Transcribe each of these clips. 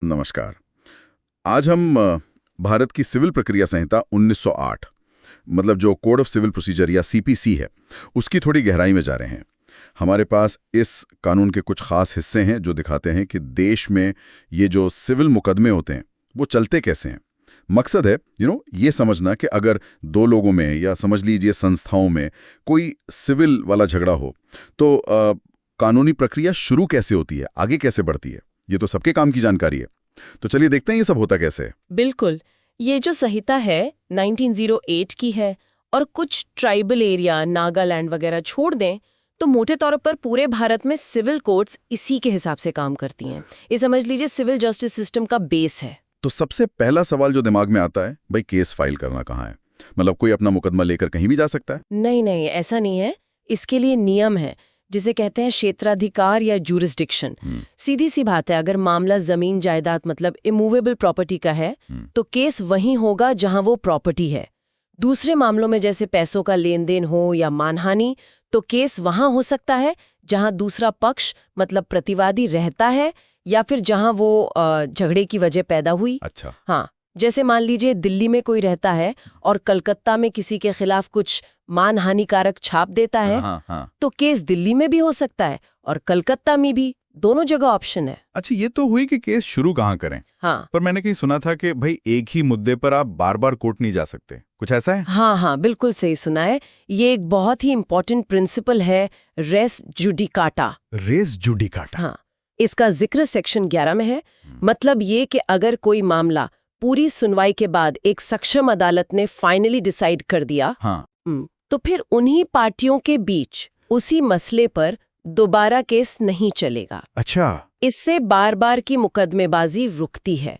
नमस्कार। आज हम भारत की सिविल प्रक्रिया संहिता 1908 मतलब जो कोड ऑफ सिविल प्रोसीजर या सीपीसी है, उसकी थोड़ी गहराई में जा रहे हैं। हमारे पास इस कानून के कुछ खास हिस्से हैं जो दिखाते हैं कि देश में ये जो सिविल मुकदमे होते हैं वो चलते कैसे हैं। मकसद है ये समझना कि अगर दो लोगों में या समझ लीजिए संस्थाओं में कोई सिविल वाला झगड़ा हो तो कानूनी प्रक्रिया शुरू कैसे होती है, आगे कैसे बढ़ती है। ये तो सबके काम की जानकारी है। तो चलिए देखते हैं ये सब होता कैसे है। बिल्कुल। ये जो संहिता है 1908 की है और कुछ ट्राइबल एरिया नागालैंड वगैरह छोड़ दें तो मोटे तौर पर पूरे भारत में सिविल कोर्ट्स इसी के हिसाब से काम करती हैं। ये समझ लीजिए सिविल जस्टिस सिस्टम का बेस है। तो सबसे पहला सवाल जो दिमाग में आता है, भाई केस फाइल करना कहाँ है? मतलब कोई अपना मुकदमा लेकर कहीं भी जा सकता है? नहीं, ऐसा नहीं है। इसके लिए नियम है जिसे कहते हैं क्षेत्राधिकार या जूरिसडिक्शन। सीधी सी बात है, अगर मामला जमीन जायदाद मतलब इमूवेबल प्रॉपर्टी का है तो केस वहीं होगा जहां वो प्रॉपर्टी है। दूसरे मामलों में जैसे पैसों का लेन देन हो या मानहानि, तो केस वहां हो सकता है जहां दूसरा पक्ष मतलब प्रतिवादी रहता है या फिर जहां वो झगड़े की वजह पैदा हुई। अच्छा। हाँ, जैसे मान लीजिए दिल्ली में कोई रहता है और कलकत्ता में किसी के खिलाफ कुछ मानहानिकारक छाप देता है। हाँ। तो केस दिल्ली में भी हो सकता है और कलकत्ता में भी, दोनों जगह ऑप्शन है। अच्छा, ये तो हुई कि केस शुरू कहाँ करें। हाँ, पर मैंने कहीं सुना था कि भाई एक ही मुद्दे पर आप बार बार कोर्ट नहीं जा सकते, कुछ ऐसा है? हाँ, बिल्कुल सही सुना है। ये एक बहुत ही इंपॉर्टेंट प्रिंसिपल है, रेस जुडिकाटा। Res judicata. हाँ, इसका जिक्र सेक्शन 11 में है। मतलब ये कि अगर कोई मामला पूरी सुनवाई के बाद एक सक्षम अदालत ने फाइनली डिसाइड कर दिया, हाँ, तो फिर उन्हीं पार्टियों के बीच उसी मसले पर दोबारा केस नहीं चलेगा। अच्छा। इससे बार बार की मुकदमेबाजी रुकती है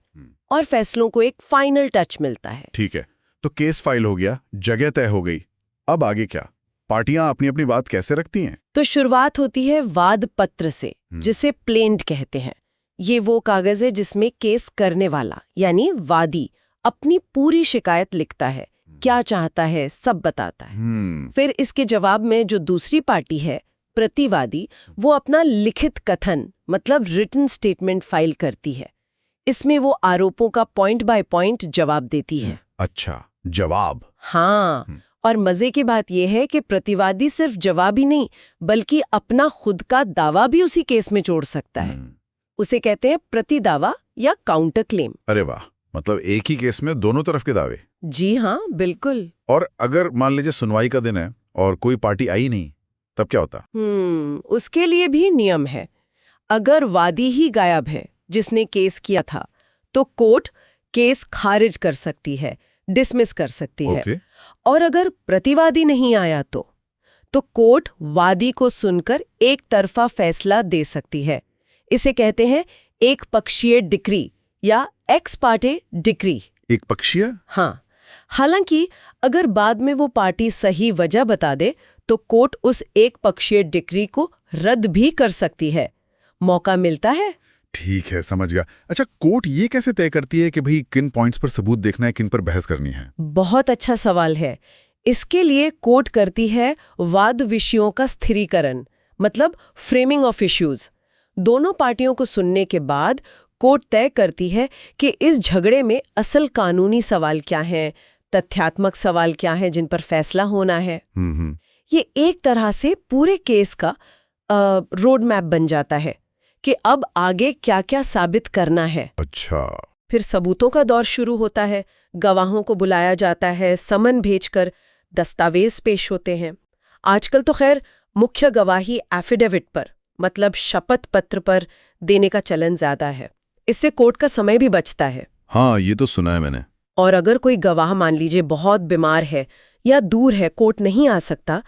और फैसलों को एक फाइनल टच मिलता है। ठीक है, तो केस फाइल हो गया, जगह तय हो गई, अब आगे क्या? पार्टियां अपनी अपनी बात कैसे रखती हैं? तो शुरुआत होती है वाद पत्र से, जिसे प्लेंट कहते हैं। ये वो कागज है जिसमें केस करने वाला यानी वादी अपनी पूरी शिकायत लिखता है, क्या चाहता है सब बताता है। फिर इसके जवाब में जो दूसरी पार्टी है प्रतिवादी, वो अपना लिखित कथन मतलब रिटन स्टेटमेंट फाइल करती है। इसमें वो आरोपों का पॉइंट बाय पॉइंट जवाब देती है। अच्छा, जवाब। हाँ, और मजे की बात यह है कि प्रतिवादी सिर्फ जवाब ही नहीं बल्कि अपना खुद का दावा भी उसी केस में जोड़ सकता है। उसे कहते हैं प्रतिदावा या काउंटर क्लेम। अरे वाह, मतलब एक ही केस में दोनों तरफ के दावे। जी हाँ, बिल्कुल। और अगर मान लीजिए सुनवाई का दिन है और कोई पार्टी आई नहीं, तब क्या होता? उसके लिए भी नियम है। अगर वादी ही गायब है जिसने केस किया था, तो कोर्ट केस खारिज कर सकती है, डिसमिस कर सकती है। और अगर प्रतिवादी नहीं आया तो कोर्ट वादी को सुनकर एक तरफा फैसला दे सकती है। इसे कहते हैं एक पक्षीय डिक्री या एक्स पार्टे डिक्री। एक पक्षीय? हाँ, हालांकि अगर बाद में वो पार्टी सही वजह बता दे तो कोर्ट उस एक पक्षीय डिक्री को रद्द भी कर सकती है। मौका मिलता है। ठीक है, समझ गया। अच्छा, कोर्ट ये कैसे तय करती है कि भाई किन पॉइंट्स पर सबूत देखना है, किन पर बहस करनी है? बहुत अच्छा सवाल है। इसके लिए कोर्ट करती है वाद विषयों का स्थिरीकरण मतलब फ्रेमिंग ऑफ इश्यूज। दोनों पार्टियों को सुनने के बाद कोर्ट तय करती है कि इस झगड़े में असल कानूनी सवाल क्या हैं, तथ्यात्मक सवाल क्या हैं जिन पर फैसला होना है। ये एक तरह से पूरे केस का रोड मैप बन जाता है कि अब आगे क्या क्या साबित करना है। अच्छा। फिर सबूतों का दौर शुरू होता है। गवाहों को बुलाया जाता है, समन भेजकर दस्तावेज पेश होते हैं। आजकल तो खैर मुख्य गवाही एफिडेविट पर मतलब शपथ पत्र पर देने का चलन ज्यादा है। इससे कोर्ट का समय भी बचता है। हाँ, ये तो सुना है मैंने। और अगर कोई गवाह मान लीजिए बहुत बीमार है या दूर है, कोर्ट नहीं आ सकता,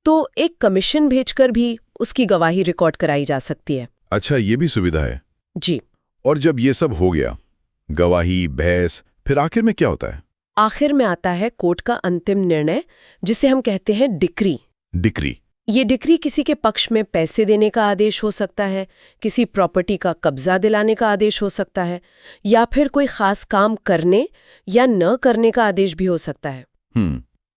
तो एक कमीशन भेजकर भी उसकी गवाही रिकॉर्ड कराई जा सकती है। अच्छा, ये भी सुविधा है। जी। और जब ये सब हो गया, गवाही, बहस, फिर आखिर में क्या होता है? आखिर में आता है कोर्ट का अंतिम निर्णय, जिसे हम कहते हैं डिक्री। डिक्री? ये डिक्री किसी के पक्ष में पैसे देने का आदेश हो सकता है, किसी प्रॉपर्टी का कब्जा दिलाने का आदेश हो सकता है, या फिर कोई खास काम करने या न करने का आदेश भी हो सकता है।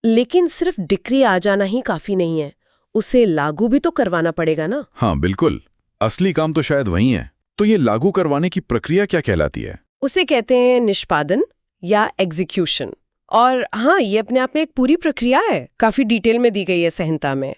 लेकिन सिर्फ डिक्री आ जाना ही काफी नहीं है, उसे लागू भी तो करवाना पड़ेगा ना। हाँ बिल्कुल, असली काम तो शायद वही है। तो ये लागू करवाने की प्रक्रिया क्या कहलाती है? उसे कहते हैं निष्पादन या एग्जीक्यूशन। और हाँ, ये अपने आप में एक पूरी प्रक्रिया है, काफी डिटेल में दी गई है संहिता में।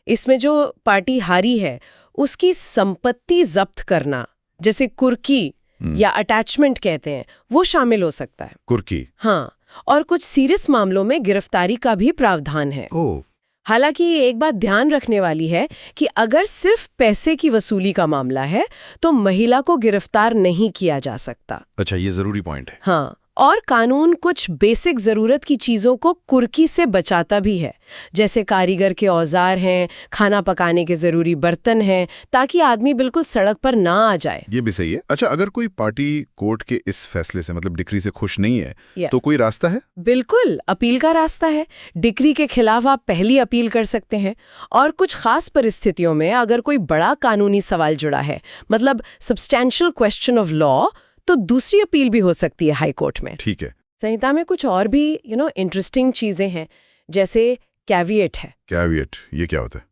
इसमें जो पार्टी हारी है उसकी संपत्ति जब्त करना, जैसे कुर्की या अटैचमेंट कहते हैं, वो शामिल हो सकता है। कुर्की? हाँ, और कुछ सीरियस मामलों में गिरफ्तारी का भी प्रावधान है। ओह, हालांकि ये एक बात ध्यान रखने वाली है कि अगर सिर्फ पैसे की वसूली का मामला है तो महिला को गिरफ्तार नहीं किया जा सकता। अच्छा, ये जरूरी पॉइंट है। हाँ, और कानून कुछ बेसिक जरूरत की चीजों को कुर्की से बचाता भी है, जैसे कारीगर के औजार हैं, खाना पकाने के जरूरी बर्तन हैं, ताकि आदमी बिल्कुल सड़क पर ना आ जाए। ये भी सही है। अच्छा, अगर कोई पार्टी कोर्ट के इस फैसले से मतलब डिक्री से खुश नहीं है या। तो कोई रास्ता है? बिल्कुल, अपील का रास्ता है। डिक्री के खिलाफ आप पहली अपील कर सकते हैं, और कुछ खास परिस्थितियों में अगर कोई बड़ा कानूनी सवाल जुड़ा है, मतलब सब्सटैंशियल क्वेश्चन ऑफ लॉ, तो दूसरी अपील भी हो सकती है हाई कोर्ट में। ठीक है। संहिता में कुछ और भी इंटरेस्टिंग चीजें हैं, जैसे कैविएट है। कैविएट, ये क्या होता है?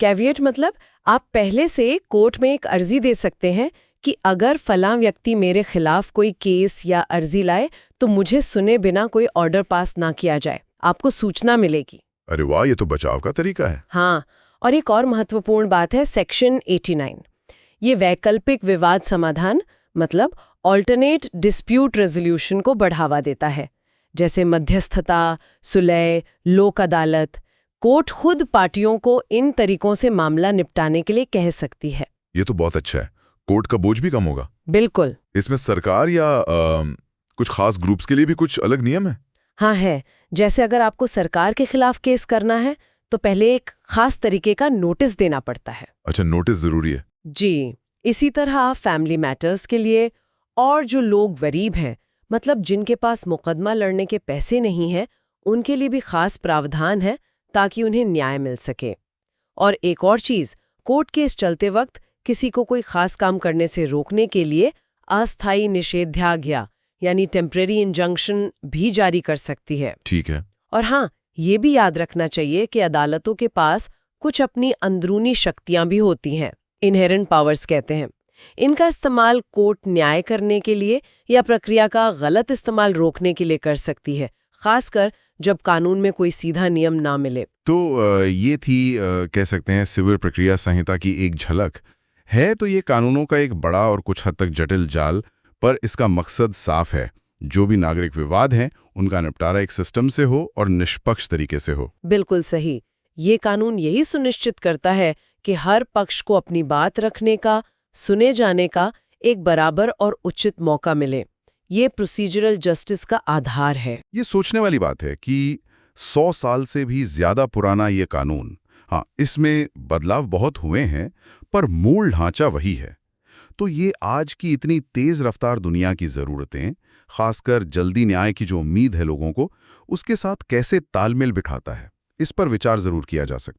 कैविएट मतलब आप पहले से कोर्ट में एक अर्जी दे सकते हैं कि अगर फलां व्यक्ति मेरे खिलाफ कोई केस या अर्जी लाए तो मुझे सुने बिना कोई ऑर्डर पास ना किया जाए, आपको सूचना मिलेगी। अरे वाह, ये तो बचाव का तरीका है। हाँ, और एक और महत्वपूर्ण बात है सेक्शन 89। ये वैकल्पिक विवाद समाधान मतलब ऑल्टरनेट डिस्प्यूट रेजोल्यूशन को बढ़ावा देता है, जैसे मध्यस्थता, सुलह, लोक अदालत। कोर्ट खुद पार्टियों को इन तरीकों से मामला निपटाने के लिए कह सकती है। ये तो बहुत अच्छा है। कोर्ट का बोझ भी कम होगा। बिल्कुल। इसमें सरकार या कुछ खास ग्रुप्स के लिए भी कुछ अलग नियम है? हाँ है, जैसे अगर आपको सरकार के खिलाफ केस करना है तो पहले एक खास तरीके का नोटिस देना पड़ता है। अच्छा, नोटिस जरूरी है। जी, इसी तरह फैमिली मैटर्स के लिए और जो लोग गरीब हैं, मतलब जिनके पास मुकदमा लड़ने के पैसे नहीं हैं, उनके लिए भी खास प्रावधान है ताकि उन्हें न्याय मिल सके। और एक और चीज, कोर्ट केस चलते वक्त किसी को कोई खास काम करने से रोकने के लिए अस्थायी निषेधाज्ञा यानी टेम्परेरी इंजंक्शन भी जारी कर सकती है। ठीक है। और हाँ, ये भी याद रखना चाहिए कि अदालतों के पास कुछ अपनी अंदरूनी शक्तियां भी होती हैं, इनहेरेंट पावर्स कहते हैं। इनका इस्तेमाल कोर्ट न्याय करने के लिए या प्रक्रिया का गलत इस्तेमाल रोकने के लिए कर सकती है, खासकर जब कानून में कोई सीधा नियम ना मिले। तो ये थी कह सकते हैं सिविल प्रक्रिया संहिता की एक झलक है। तो ये कानूनों का एक बड़ा और कुछ हद तक जटिल जाल, पर इसका मकसद साफ है। जो भी नागरिक विवाद हैं उनका निपटारा एक सिस्टम से हो और निष्पक्ष तरीके से हो। बिल्कुल सही। ये कानून यही सुनिश्चित करता है कि हर पक्ष को अपनी बात रखने का, सुने जाने का एक बराबर और उचित मौका मिले। ये प्रोसीजरल जस्टिस का आधार है। ये सोचने वाली बात है कि 100 साल से भी ज्यादा पुराना ये कानून, हाँ, इसमें बदलाव बहुत हुए हैं पर मूल ढांचा वही है। तो ये आज की इतनी तेज रफ्तार दुनिया की ज़रूरतें, खासकर जल्दी न्याय की जो उम्मीद है लोगों को, उसके साथ कैसे तालमेल बिठाता है, इस पर विचार जरूर किया जा सकता है।